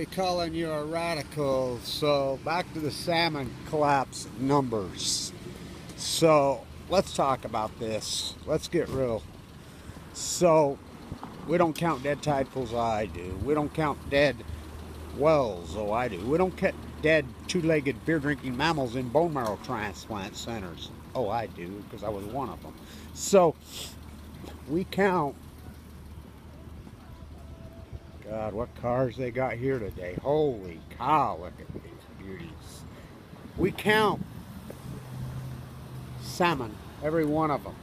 They calling you a radical. So back to the salmon collapse numbers. So let's talk about this. Let's get real. So we don't count dead tide pools. I do. We don't count dead wells. Oh, I do. We don't count dead two-legged beer-drinking mammals in bone marrow transplant centers. Oh, I do, because I was one of them. So we count. God, what cars they got here today. Holy cow, look at these beauties. We count salmon, every one of them.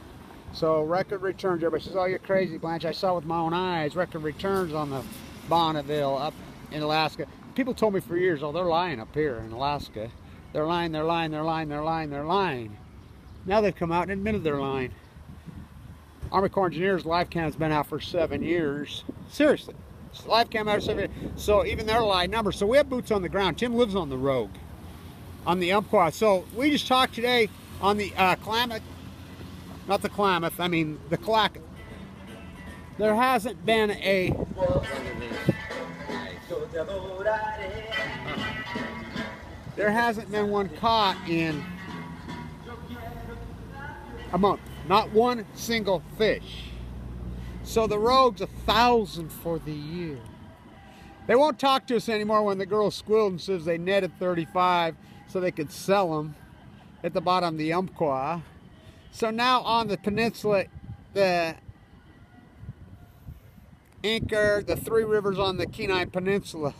So record returns, everybody says, oh, you're crazy, Blanche. I saw with my own eyes record returns on the Bonneville up in Alaska. People told me for years, oh, they're lying up here in Alaska. They're lying, they're lying, they're lying, they're lying, they're lying. Now they've come out and admitted they're lying. Army Corps Engineers live cam's been out for 7 years. Seriously. Live cam out of 7 years. So even their lie numbers. So we have boots on the ground. Tim lives on the Rogue, on the Umpqua. So we just talked today on the Klamath, not the Klamath, I mean the Klamath. There hasn't been a there hasn't been one caught in a month. Not one single fish. So the Rogue's 1,000 for the year. They won't talk to us anymore when the girl squealed and says they netted 35 so they could sell them at the bottom of the Umpqua. So now on the peninsula, the Anchor, the Three Rivers on the Kenai Peninsula,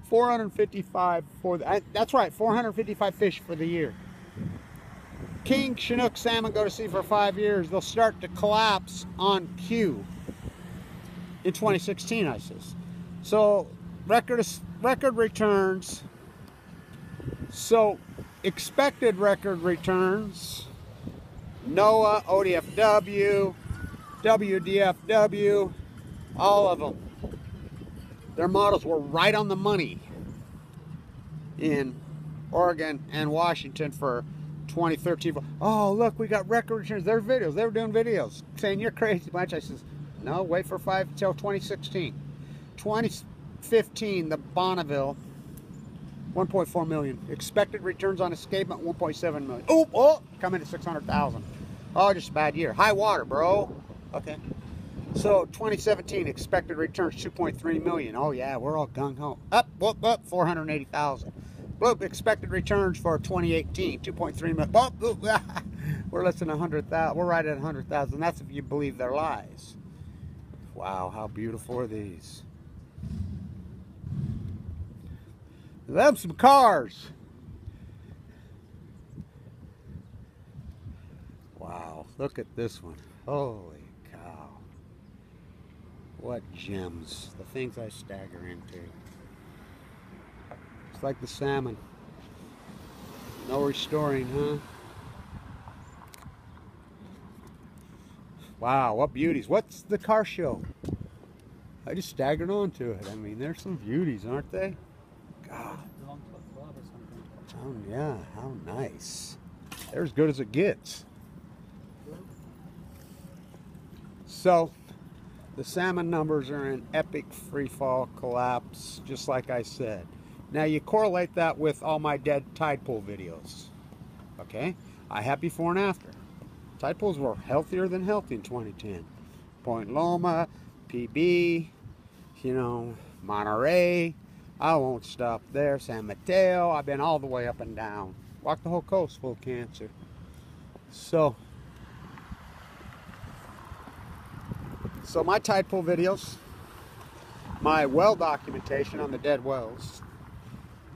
455 for the, that's right, 455 fish for the year. King Chinook salmon go to sea for 5 years. They'll start to collapse on cue in 2016, I says. So record returns. So expected record returns. NOAA, ODFW, WDFW, all of them. Their models were right on the money in Oregon and Washington for 2013. Oh, look, we got record returns. Their videos. They were doing videos saying you're crazy, Blanche. I says, no, wait for 5 until 2016. 2015, the Bonneville, 1.4 million. Expected returns on escapement, 1.7 million. Oh, coming to 600,000. Oh, just a bad year. High water, bro. Okay. So 2017, expected returns, 2.3 million. Oh yeah, we're all gung ho. Up, 480,000. Look, expected returns for 2018, 2.3 million. We're less than 100,000. We're right at 100,000. That's if you believe their lies. Wow, how beautiful are these? Them some cars. Wow, look at this one. Holy cow. What gems. The things I stagger into. It's like the salmon. No restoring, huh? Wow, what beauties. What's the car show? I just staggered onto it. I mean, there's some beauties, aren't they? God. Oh, yeah, how nice. They're as good as it gets. So, the salmon numbers are in epic free fall collapse, just like I said. Now you correlate that with all my dead tide pool videos. Okay? I have before and after. Tide pools were healthier than healthy in 2010. Point Loma, PB, you know, Monterey. I won't stop there. San Mateo. I've been all the way up and down. Walked the whole coast full of cancer. So my tide pool videos, my well documentation on the dead wells,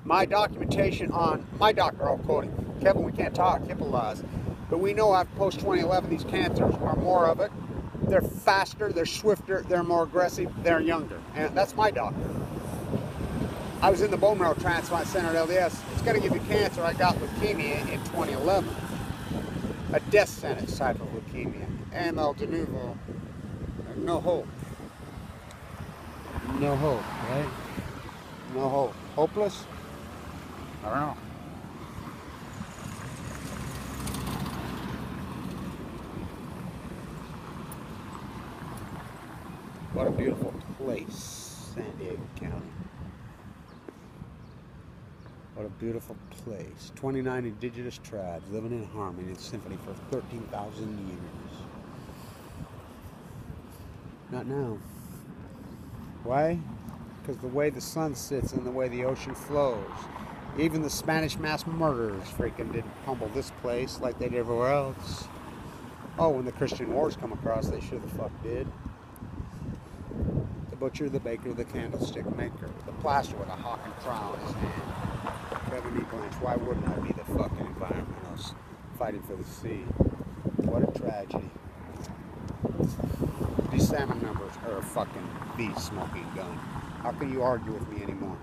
my documentation on my doctor, I'll quote him. Kevin, we can't talk HIPAA laws, but we know after post 2011 these cancers are more of it. They're faster, they're swifter, they're more aggressive, they're younger. And that's my doctor. I was in the bone marrow transplant center at LDS. It's going to give you cancer. I got leukemia in 2011. A death sentence type of leukemia. AML de novo. No hope. No hope, right? No hope. Hopeless? I don't know. What a beautiful place, San Diego County. What a beautiful place. 29 indigenous tribes living in harmony and symphony for 13,000 years. Not now. Why? Because the way the sun sits and the way the ocean flows. Even the Spanish mass murderers freaking didn't humble this place like they did everywhere else. Oh, when the Christian wars come across, they sure the fuck did. The butcher, the baker, the candlestick maker, the plaster with a hawk and crown in his hand. Kevin E. Blanche, why wouldn't I be the fucking environmentalist fighting for the sea? What a tragedy. These salmon numbers are a fucking beast-smoking gun. How can you argue with me anymore?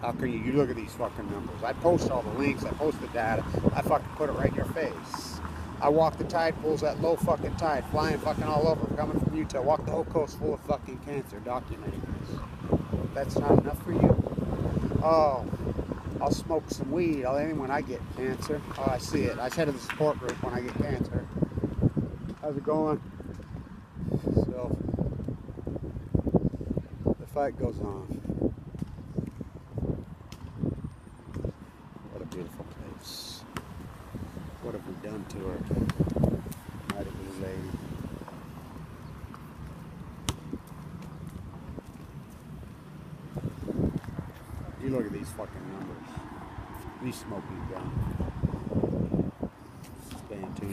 How can you look at these fucking numbers? I post all the links, I post the data, I fucking put it right in your face. I walk the tide pools at low fucking tide, flying fucking all over, coming from Utah. Walk the whole coast full of fucking cancer, documenting this. That's not enough for you? Oh, I'll smoke some weed when I get cancer. Oh, I see it. I said to the support group when I get cancer. How's it going? So, the fight goes on. What a beautiful place. What have we done to her? Mighty blue lady. You look at these fucking numbers. These smoking gun. Stay in tune.